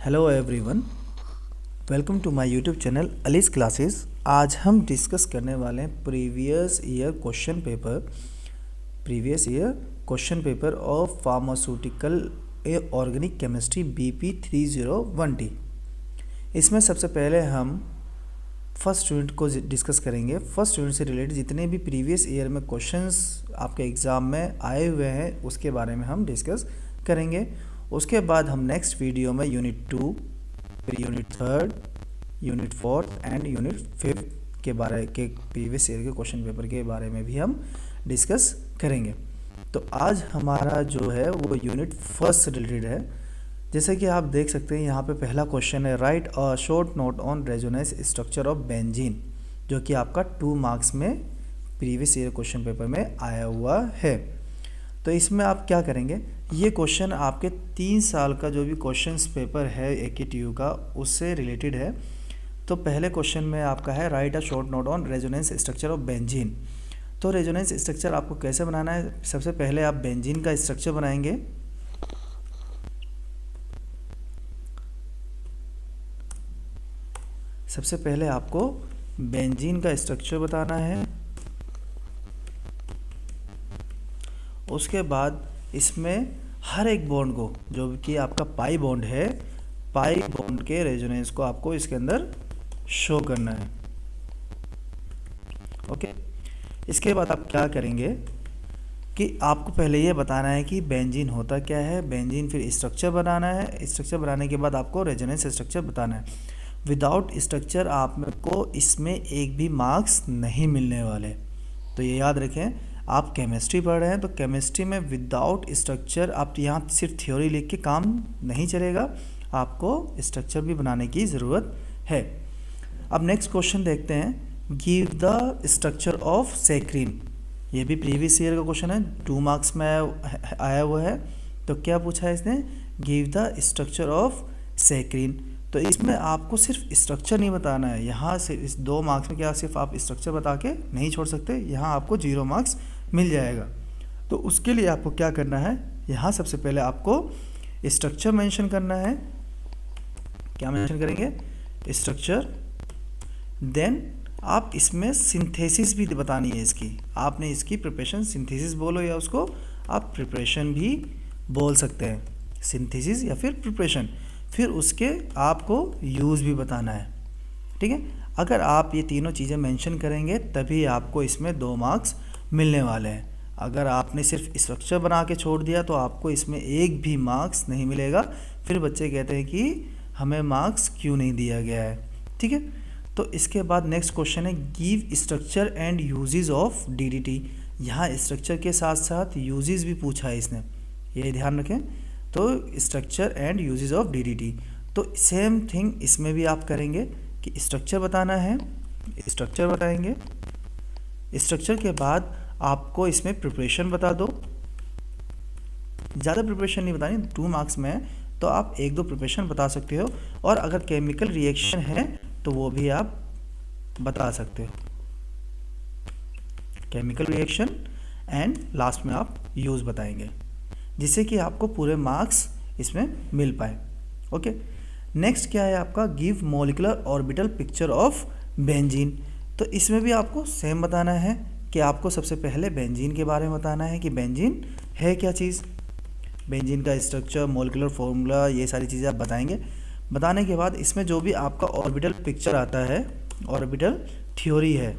Hello everyone, welcome to my YouTube channel Ali's classes. आज हम discuss करने वाले हैं previous year question paper of pharmaceutical organic chemistry BP 301T। इसमें सबसे पहले हम फर्स्ट यूनिट को डिस्कस करेंगे। फर्स्ट यूनिट से रिलेटेड जितने भी प्रीवियस ईयर में क्वेश्चंस आपके एग्ज़ाम में आए हुए हैं उसके बारे में हम डिस्कस करेंगे। उसके बाद हम नेक्स्ट वीडियो में यूनिट 2, फिर यूनिट 3, यूनिट 4 एंड यूनिट 5 के बारे के प्रीवियस ईयर के क्वेश्चन पेपर के बारे में भी हम डिस्कस करेंगे। तो आज हमारा जो है वो यूनिट फर्स्ट से रिलेटेड है। जैसे कि आप देख सकते हैं यहाँ पे पहला क्वेश्चन है, right a short note on resonance structure of benzene, जो कि आपका 2 मार्क्स में प्रीवियस ईयर क्वेश्चन पेपर में आया हुआ है। तो इसमें आप क्या करेंगे, ये क्वेश्चन आपके 3 साल का जो भी क्वेश्चंस पेपर है AKTU का उससे रिलेटेड है। तो पहले क्वेश्चन में आपका है right a short note on resonance structure of benzene. तो रेजोनेंस स्ट्रक्चर आपको कैसे बनाना है, सबसे पहले आप बेंजीन का स्ट्रक्चर बनाएंगे। सबसे पहले आपको बेंजीन का स्ट्रक्चर बताना है। उसके बाद इसमें हर एक बॉन्ड को, जो कि आपका पाई बॉन्ड है, पाई बॉन्ड के रेजोनेंस को आपको इसके अंदर शो करना है। ओके, इसके बाद आप क्या करेंगे कि आपको पहले ये बताना है कि बेंजीन होता क्या है, बेंजीन फिर स्ट्रक्चर बनाना है। स्ट्रक्चर बनाने के बाद आपको रेजोनेंस स्ट्रक्चर बताना है। विदाउट स्ट्रक्चर आपको इसमें एक भी मार्क्स नहीं मिलने वाले, तो ये याद रखें। आप केमिस्ट्री पढ़ रहे हैं तो केमिस्ट्री में विदाउट स्ट्रक्चर आप यहाँ सिर्फ थ्योरी लिख के काम नहीं चलेगा, आपको स्ट्रक्चर भी बनाने की ज़रूरत है। अब नेक्स्ट क्वेश्चन देखते हैं, give the structure of saccharin. ये भी प्रीवियस ईयर का क्वेश्चन है, 2 मार्क्स में आया हुआ है। तो क्या पूछा है इसने, give the structure of saccharin. तो इसमें आपको सिर्फ स्ट्रक्चर नहीं बताना है, यहाँ से इस 2 मार्क्स में क्या सिर्फ आप स्ट्रक्चर बता के नहीं छोड़ सकते, यहाँ आपको 0 मार्क्स मिल जाएगा। तो उसके लिए आपको क्या करना है, यहाँ सबसे पहले आपको स्ट्रक्चर मेंशन करना है। क्या मेंशन करेंगे, स्ट्रक्चर। देन आप इसमें सिंथेसिस भी बतानी है इसकी, आपने इसकी प्रिपरेशन सिंथेसिस बोलो या उसको आप प्रिपरेशन भी बोल सकते हैं, सिंथेसिस या फिर प्रिपरेशन। फिर उसके आपको यूज़ भी बताना है, ठीक है। अगर आप ये तीनों चीज़ें मेंशन करेंगे तभी आपको इसमें 2 मार्क्स मिलने वाले हैं। अगर आपने सिर्फ स्ट्रक्चर बना के छोड़ दिया तो आपको इसमें एक भी मार्क्स नहीं मिलेगा। फिर बच्चे कहते हैं कि हमें मार्क्स क्यों नहीं दिया गया है, ठीक है। तो इसके बाद नेक्स्ट क्वेश्चन है, give structure and uses of DDT। यहाँ स्ट्रक्चर के साथ साथ यूजेस भी पूछा है इसने, ये ध्यान रखें। तो structure and uses of DDT, तो सेम थिंग इसमें भी आप करेंगे कि स्ट्रक्चर बताना है, स्ट्रक्चर बताएंगे। स्ट्रक्चर के बाद आपको इसमें प्रिपरेशन बता दो, ज़्यादा प्रिपरेशन नहीं बतानी, 2 मार्क्स में है तो आप 1-2 प्रिपरेशन बता सकते हो। और अगर केमिकल रिएक्शन है तो वो भी आप बता सकते हो, केमिकल रिएक्शन। एंड लास्ट में आप यूज़ बताएंगे, जिससे कि आपको पूरे मार्क्स इसमें मिल पाए। ओके, नेक्स्ट क्या है आपका, give molecular orbital picture of benzene. तो इसमें भी आपको सेम बताना है कि आपको सबसे पहले बेंजीन के बारे में बताना है कि बेंजीन है क्या चीज़, बेंजीन का स्ट्रक्चर, मॉलिक्यूलर फॉर्मूला, ये सारी चीज़ें आप बताएंगे। बताने के बाद इसमें जो भी आपका ऑर्बिटल पिक्चर आता है, ऑर्बिटल थ्योरी है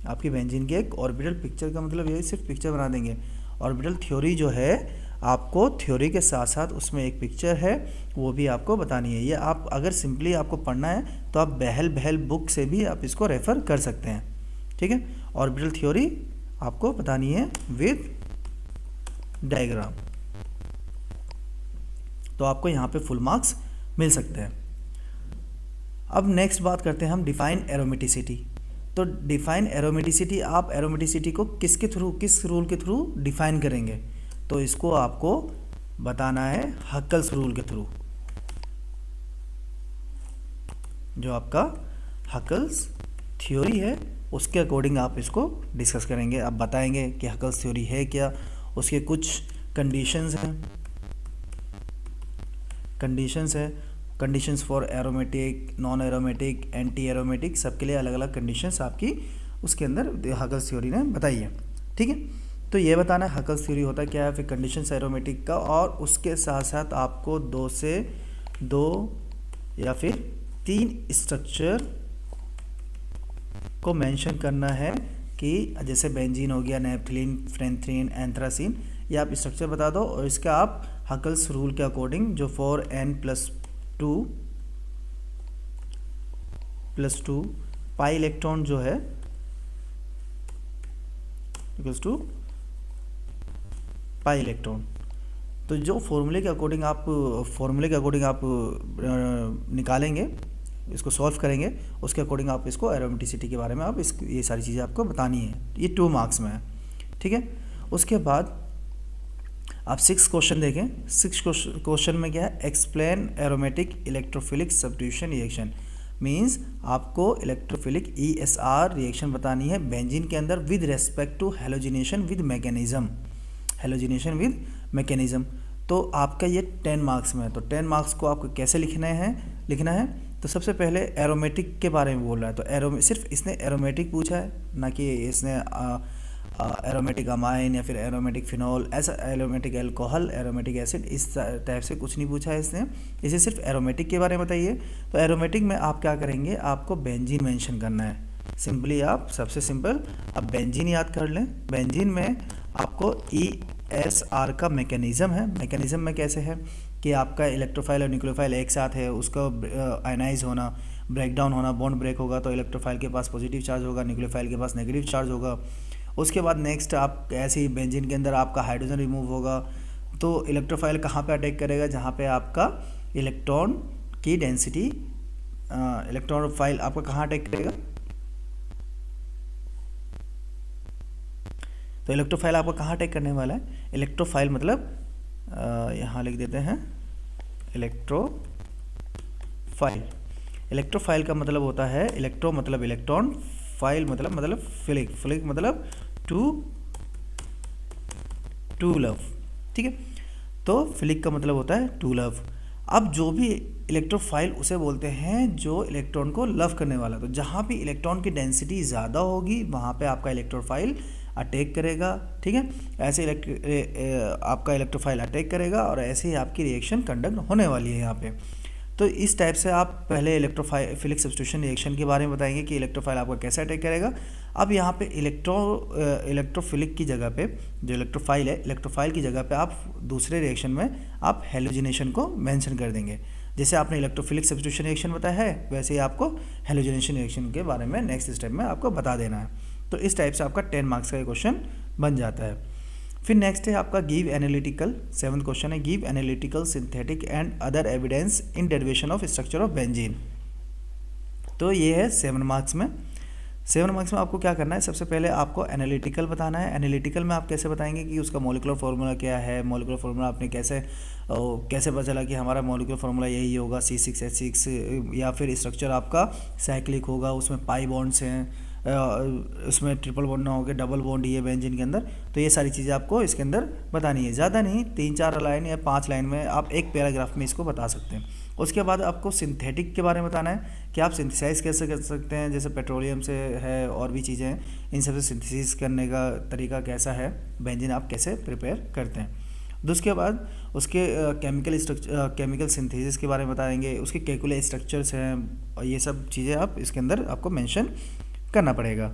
आपकी बेंजीन की, एक ऑर्बिटल पिक्चर का मतलब ये सिर्फ पिक्चर बना देंगे। ऑर्बिटल थ्योरी जो है आपको थ्योरी के साथ साथ उसमें एक पिक्चर है वो भी आपको बतानी है। ये आप अगर सिंपली आपको पढ़ना है तो आप बहल बुक से भी आप इसको रेफ़र कर सकते हैं, ठीक है। ऑर्बिटल थ्योरी आपको बतानी है विद डायग्राम, तो आपको यहाँ पे फुल मार्क्स मिल सकते हैं। अब नेक्स्ट बात करते हैं हम डिफाइन एरोमेटिसिटी। तो डिफाइन एरोमेटिसिटी, आप एरोमेटिसिटी को किसके थ्रू, किस रूल के थ्रू डिफाइन करेंगे, तो इसको आपको बताना है हक्कल्स रूल के थ्रू। जो आपका हक्कल्स थ्योरी है उसके अकॉर्डिंग आप इसको डिस्कस करेंगे। आप बताएंगे कि हक्कल्स थ्योरी है क्या, उसके कुछ कंडीशंस हैं, conditions for aromatic, non aromatic, anti aromatic, सबके लिए अलग अलग कंडीशंस आपकी उसके अंदर हकल्स थ्योरी ने बताई है। ठीक है, तो ये बताना है हकल्स थ्योरी होता क्या है, फिर कंडीशंस एरोमेटिक का, और उसके साथ साथ आपको 2 से 2 या फिर 3 स्ट्रक्चर को मेंशन करना है कि जैसे बेंजीन हो गया, नेपथलीन, फ्रेंथ्रीन, एंथ्रासीन, ये आप स्ट्रक्चर बता दो और इसका आप हकल्स रूल के अकॉर्डिंग जो 4n+2 पाई इलेक्ट्रॉन जो है इक्वल्स टू पाई इलेक्ट्रॉन, तो जो फॉर्मूले के अकॉर्डिंग आप निकालेंगे, इसको सॉल्व करेंगे, उसके अकॉर्डिंग आप इसको एरोमेटिसिटी के बारे में आप ये सारी चीज़ें आपको बतानी है। ये 2 मार्क्स में है। ठीक है, उसके बाद आप 6 क्वेश्चन देखें। 6 क्वेश्चन में क्या है, explain aromatic electrophilic substitution reaction, means आपको इलेक्ट्रोफिलिक ESR रिएक्शन बतानी है बेंजीन के अंदर with respect to halogenation with mechanism. तो आपका ये 10 मार्क्स में है। तो 10 मार्क्स को आपको कैसे लिखना है, तो सबसे पहले एरोमेटिक के बारे में बोल रहा है, तो सिर्फ इसने एरोमेटिक पूछा है, ना कि इसने एरोमेटिक अमाइन या फिर एरोमेटिक फिनॉल, ऐसा एरोमेटिक अल्कोहल, एरोमेटिक एसिड, इस टाइप से कुछ नहीं पूछा है इसने। इसे सिर्फ एरोमेटिक के बारे में बताइए। तो एरोमेटिक में आप क्या करेंगे, आपको बेंजीन मेंशन करना है। सिंपली आप सबसे सिंपल आप बेंजीन याद कर लें। बेंजीन में आपको ESR का मैकेनिज्म है। मैकेनिज्म में कैसे है कि आपका इलेक्ट्रोफाइल और न्यूक्लियोफाइल एक साथ है, उसका आयनाइज होना, ब्रेकडाउन होना, बॉन्ड ब्रेक होगा तो इलेक्ट्रोफाइल के पास पॉजिटिव चार्ज होगा, न्यूक्लियोफाइल के पास नेगेटिव चार्ज होगा। उसके बाद नेक्स्ट आप ऐसे ही बेंजीन के अंदर आपका हाइड्रोजन रिमूव होगा, तो इलेक्ट्रोफाइल कहाँ पे अटैक करेगा, जहाँ पे आपका इलेक्ट्रॉन की डेंसिटी, इलेक्ट्रोफाइल आपका कहाँ अटैक करेगा, तो इलेक्ट्रोफाइल आपका कहाँ अटैक करने वाला है। इलेक्ट्रोफाइल मतलब यहाँ लिख देते हैं इलेक्ट्रोफाइल का मतलब होता है इलेक्ट्रो मतलब इलेक्ट्रॉन, फाइल मतलब फिलिक मतलब टू लव। ठीक है, तो फिलिक का मतलब होता है टू लव। अब जो भी इलेक्ट्रोफाइल उसे बोलते हैं जो इलेक्ट्रॉन को लव करने वाला। तो जहाँ भी इलेक्ट्रॉन की डेंसिटी ज़्यादा होगी वहाँ पे आपका इलेक्ट्रोफाइल अटैक करेगा। ठीक है, ऐसे आपका इलेक्ट्रोफाइल अटैक करेगा और ऐसे ही आपकी रिएक्शन कंडक्ट होने वाली है यहाँ पे। तो इस टाइप से आप पहले इलेक्ट्रोफिलिक सब्स्टिट्यूशन रिएक्शन के बारे में बताएंगे कि इलेक्ट्रोफाइल आपका कैसे अटैक करेगा। अब यहाँ पे इलेक्ट्रोफिलिक की जगह पे जो इलेक्ट्रोफाइल है, इलेक्ट्रोफाइल की जगह पे आप दूसरे रिएक्शन में आप हेलोजिनेशन को मेंशन कर देंगे। जैसे आपने इलेक्ट्रोफिलिक सब्स्टिट्यूशन रिएक्शन बताया है, वैसे ही आपको हेलोजिनेशन रिएक्शन के बारे में नेक्स्ट स्टेप में आपको बता देना है। तो इस टाइप से आपका 10 मार्क्स का क्वेश्चन बन जाता है। फिर नेक्स्ट है आपका गिव एनालिटिकल, 7th क्वेश्चन है give analytical synthetic and other evidence in derivation of structure of benzene. तो ये है 7 मार्क्स में। 7 मार्क्स में आपको क्या करना है, सबसे पहले आपको एनालिटिकल बताना है। एनालिटिकल में आप कैसे बताएंगे कि उसका मॉलिक्यूलर फार्मूला क्या है, मॉलिक्यूलर फार्मूला आपने कैसे पता चला कि हमारा मॉलिक्यूलर फार्मूला यही होगा C6H6, या फिर स्ट्रक्चर आपका साइक्लिक होगा, उसमें पाई बॉन्ड्स हैं, उसमें ट्रिपल बॉन्ड ना होकर डबल बॉन्ड ही है बेंजीन के अंदर। तो ये सारी चीज़ें आपको इसके अंदर बतानी है, ज़्यादा नहीं, 3-4 लाइन या 5 लाइन में आप एक पैराग्राफ में इसको बता सकते हैं। उसके बाद आपको सिंथेटिक के बारे में बताना है कि आप सिंथेसाइज कैसे कर सकते हैं, जैसे पेट्रोलियम से है और भी चीज़ें हैं, इन सबसे सिंथेसिस करने का तरीका कैसा है, बेंजीन आप कैसे प्रिपेयर करते हैं। उसके बाद उसके केमिकल सिंथेसिस के बारे में बताएंगे, उसके कैलकुलेट स्ट्रक्चर्स हैं, और ये सब चीज़ें आप इसके अंदर आपको मेंशन करना पड़ेगा,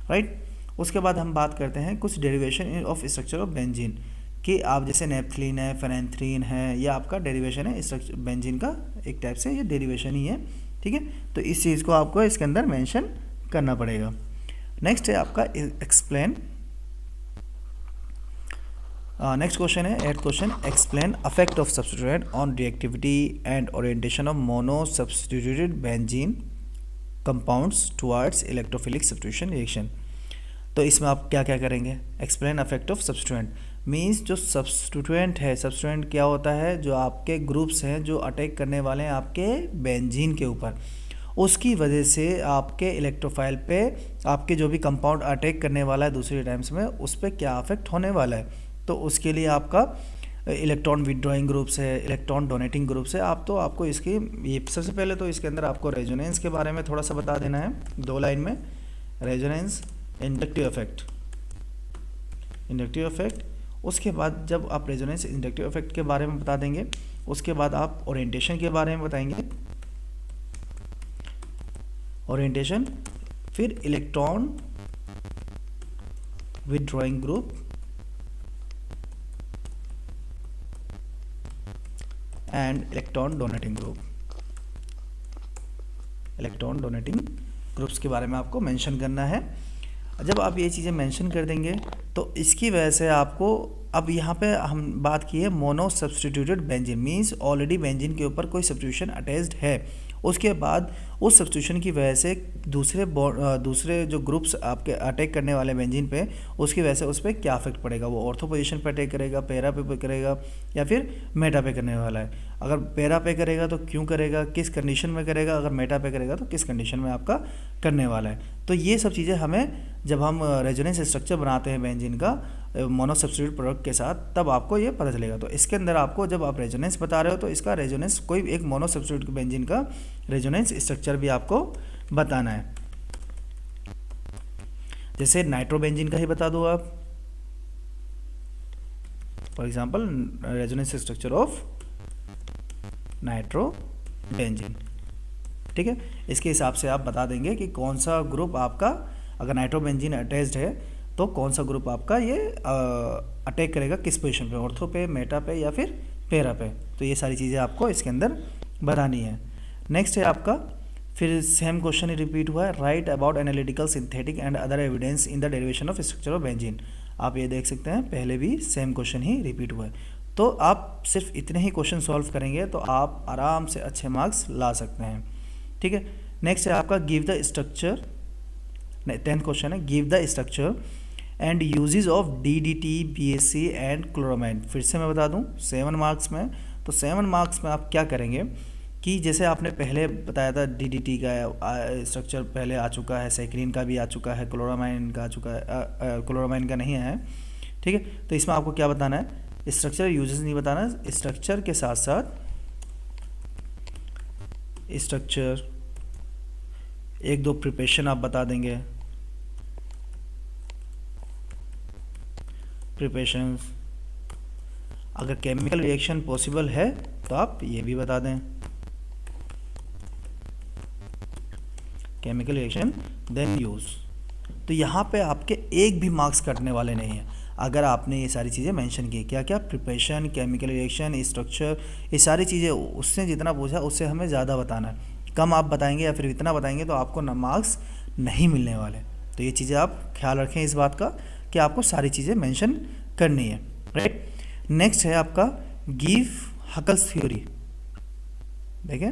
राइट। उसके बाद हम बात करते हैं कुछ derivation of structure of benzene, कि आप जैसे नेपथलीन है, फ्रेंथ्रीन है, ये आपका डेरिवेशन है स्ट्रक्चर बेंजीन का, एक टाइप से ये डेरिवेशन ही है। ठीक है, तो इस चीज़ को आपको इसके अंदर मेंशन करना पड़ेगा। नेक्स्ट है आपका एक्सप्लेन। नेक्स्ट क्वेश्चन है 8th question, explain affect of substituent on reactivity and orientation of mono substituted benzene compounds towards electrophilic substitution reaction. तो इसमें आप क्या क्या करेंगे, explain affect of substituent means जो सब्स्टिट्यूएंट है, सब्स्टिट्यूएंट क्या होता है, जो आपके ग्रुप्स हैं जो अटैक करने वाले हैं आपके बेंजीन के ऊपर, उसकी वजह से आपके इलेक्ट्रोफाइल पे आपके जो भी कंपाउंड अटैक करने वाला है दूसरे टाइम्स में, उस पर क्या अफेक्ट होने वाला है। तो उसके लिए आपका इलेक्ट्रॉन विथड्रॉइंग ग्रुप्स है, इलेक्ट्रॉन डोनेटिंग ग्रुप्स है। आपको इसकी ये सबसे पहले तो इसके अंदर आपको रेजोनेंस के बारे में थोड़ा सा बता देना है 2 लाइन में। Resonance, inductive effect. उसके बाद जब आप रेजोनेंस इंडक्टिव इफेक्ट के बारे में बता देंगे, उसके बाद आप ओरिएंटेशन के बारे में बताएंगे, ओरिएंटेशन, फिर electron withdrawing group and electron donating groups के बारे में आपको मेंशन करना है। जब आप ये चीज़ें मेंशन कर देंगे तो इसकी वजह से आपको, अब यहाँ पे हम बात की है mono substituted benzene, means already benzene के ऊपर कोई सब्स्टिट्यूशन अटैच्ड है, उसके बाद उस सब्स्टिट्यूशन की वजह से दूसरे जो ग्रुप्स आपके अटैक करने वाले बेंजीन पे, उसकी वजह से उस पर क्या इफेक्ट पड़ेगा, वो ऑर्थो पोजीशन पे अटैक करेगा, पैरा पे करेगा या फिर मेटा पे करने वाला है। अगर पैरा पे करेगा तो क्यों करेगा, किस कंडीशन में करेगा, अगर मेटा पे करेगा तो किस कंडीशन में आपका करने वाला है। तो ये सब चीज़ें हमें जब हम रेजोनेंस स्ट्रक्चर बनाते हैं बेंजीन का मोनो सब्स्टिट्यूट प्रोडक्ट के साथ, तब आपको ये पता चलेगा। तो इसके अंदर आपको जब आप रेजोनेंस बता रहे हो तो इसका रेजोनेंस, कोई एक मोनो सब्स्टिट्यूट बेंजीन का रेजोनेंस स्ट्रक्चर भी आपको बताना है। जैसे नाइट्रोबेंजीन का ही बता दो आप, for example resonance structure of nitrobenzene, ठीक है। इसके हिसाब से आप बता देंगे कि कौन सा ग्रुप आपका, अगर नाइट्रोबेंजीन अटैच्ड है तो कौन सा ग्रुप आपका ये अटैक करेगा, किस पोजीशन पे, ऑर्थो पे, मेटा पे या फिर पैरा पे। तो ये सारी चीज़ें आपको इसके अंदर बतानी है। नेक्स्ट है आपका, फिर सेम क्वेश्चन ही रिपीट हुआ है, right about analytical synthetic and other evidence in the derivation of structure of benzene. आप ये देख सकते हैं पहले भी सेम क्वेश्चन ही रिपीट हुआ है। तो आप सिर्फ इतने ही क्वेश्चन सॉल्व करेंगे तो आप आराम से अच्छे मार्क्स ला सकते हैं, ठीक है। नेक्स्ट है आपका give the structure, 10th question है, give the structure and uses of DDT, BSC and chloramine. फिर से मैं बता दूं 7 मार्क्स में, तो 7 मार्क्स में आप क्या करेंगे कि जैसे आपने पहले बताया था DDT का स्ट्रक्चर पहले आ चुका है, साइक्लिन का भी आ चुका है, क्लोरामाइन का आ चुका है, क्लोरामाइन का नहीं आया है, ठीक है। तो इसमें आपको क्या बताना है, स्ट्रक्चर यूजेस नहीं बताना, स्ट्रक्चर के साथ साथ स्ट्रक्चर 1-2 प्रिपरेशन आप बता देंगे, प्रिपरेशंस। अगर केमिकल रिएक्शन पॉसिबल है तो आप ये भी बता दें, केमिकल रिएक्शन देन यूज। तो यहाँ पे आपके एक भी मार्क्स कटने वाले नहीं हैं अगर आपने ये सारी चीज़ें मेंशन की। क्या क्या, प्रिपरेशन, केमिकल रिएक्शन, स्ट्रक्चर, ये सारी चीज़ें उससे जितना पूछा उससे हमें ज़्यादा बताना है। कम आप बताएंगे या फिर इतना बताएंगे तो आपको मार्क्स नहीं मिलने वाले। तो ये चीज़ें आप ख्याल रखें इस बात का कि आपको सारी चीज़ें मेंशन करनी है, राइट। नेक्स्ट है आपका गिव हकल्स थ्योरी, देखें,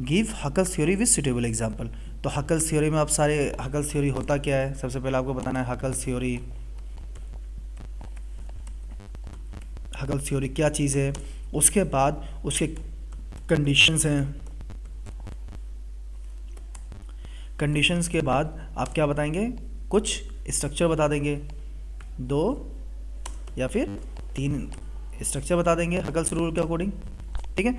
give Huckel's theory with suitable example. तो हकल्स थ्योरी में आप सारे, हकल्स थ्योरी होता क्या है, सबसे पहले आपको बताना है हकल्स थ्योरी क्या चीज़ है, उसके बाद उसके कंडीशंस हैं, कंडीशंस के बाद आप क्या बताएंगे, कुछ स्ट्रक्चर बता देंगे, 2 या फिर 3 स्ट्रक्चर बता देंगे हकल्स रूल के अकॉर्डिंग, ठीक है।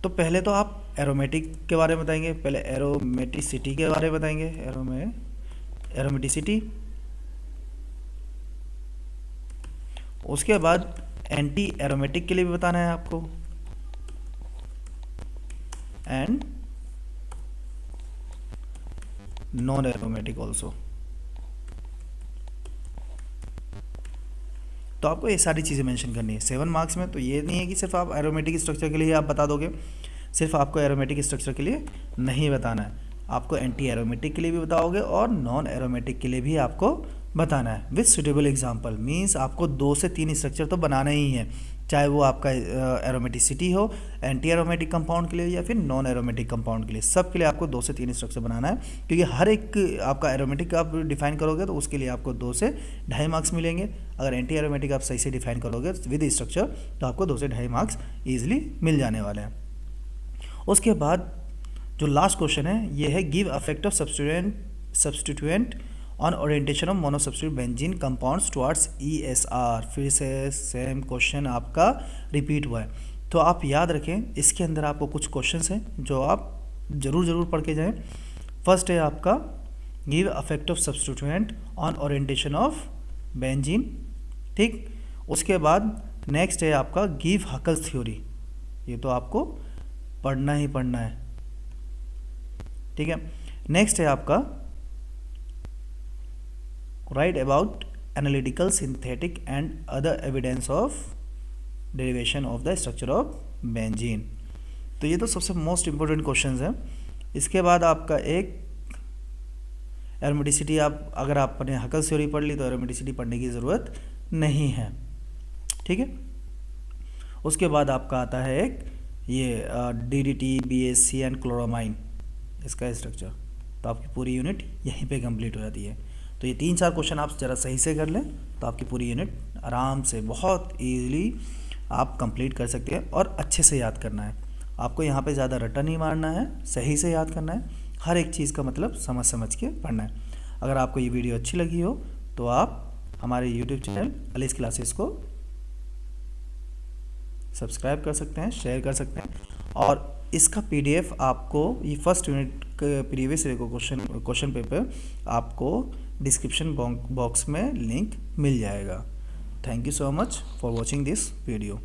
तो पहले तो आप एरोमेटिक के बारे में बताएंगे, पहले एरोमेटिसिटी के बारे में बताएंगे, एरोमेटिसिटी, उसके बाद एंटी एरोमेटिक के लिए भी बताना है आपको, एंड नॉन एरोमेटिक ऑल्सो। तो आपको ये सारी चीज़ें मेंशन करनी है 7 मार्क्स में। तो ये नहीं है कि सिर्फ आप एरोमेटिक स्ट्रक्चर के लिए आप बता दोगे, सिर्फ आपको एरोमेटिक स्ट्रक्चर के लिए नहीं बताना है, आपको एंटी एरोमेटिक के लिए भी बताओगे और नॉन एरोमेटिक के लिए भी आपको बताना है विद सुटेबल एग्जांपल। मींस आपको 2 से 3 स्ट्रक्चर तो बनाना ही है, चाहे वो आपका एरोमेटिसिटी हो, एंटी एरोमेटिक कंपाउंड के लिए या फिर नॉन एरोमेटिक कंपाउंड के लिए, सब के लिए आपको 2 से 3 स्ट्रक्चर बनाना है। क्योंकि हर एक आपका एरोमेटिक आप डिफाइन करोगे तो उसके लिए आपको 2 से 2.5 मार्क्स मिलेंगे। अगर एंटी एरोमेटिक आप सही से डिफाइन करोगे विद स्ट्रक्चर तो आपको 2 से 2.5 मार्क्स ईजिली मिल जाने वाले हैं। उसके बाद जो लास्ट क्वेश्चन है ये है give affect of substituent on orientation of monosubstitute benzene compounds towards ESR। फिर से सेम क्वेश्चन आपका रिपीट हुआ है, तो आप याद रखें इसके अंदर आपको कुछ क्वेश्चंस हैं जो आप ज़रूर पढ़ के जाएं। फर्स्ट है आपका give effect of substituent on orientation of benzene, ठीक। उसके बाद नेक्स्ट है आपका गिव हकल्स थ्योरी, ये तो आपको पढ़ना ही पढ़ना है, ठीक है। नेक्स्ट है आपका right about analytical synthetic and other evidence of derivation of the structure of benzene. तो ये तो सबसे मोस्ट इंपॉर्टेंट क्वेश्चंस हैं। इसके बाद आपका एक एरोमेटिसिटी, आप अगर आपने हकल्स थ्योरी पढ़ ली तो एरोमेटिसिटी पढ़ने की ज़रूरत नहीं है, ठीक है। उसके बाद आपका आता है एक ये DDT, BSC एंड क्लोरामाइन, इसका स्ट्रक्चर। तो आपकी पूरी यूनिट यहीं पे कंप्लीट हो जाती है। तो ये 3-4 क्वेश्चन आप ज़रा सही से कर लें तो आपकी पूरी यूनिट आराम से बहुत ईजीली आप कंप्लीट कर सकते हैं। और अच्छे से याद करना है आपको, यहाँ पे ज़्यादा रट्टा नहीं मारना है, सही से याद करना है, हर एक चीज़ का मतलब समझ के पढ़ना है। अगर आपको ये वीडियो अच्छी लगी हो तो आप हमारे YouTube चैनल अलीस क्लासेस को सब्सक्राइब कर सकते हैं, शेयर कर सकते हैं। और इसका PDF आपको, ये फर्स्ट यूनिट के प्रीवियस क्वेश्चन पेपर आपको डिस्क्रिप्शन बॉक्स में लिंक मिल जाएगा। Thank you so much for watching this video.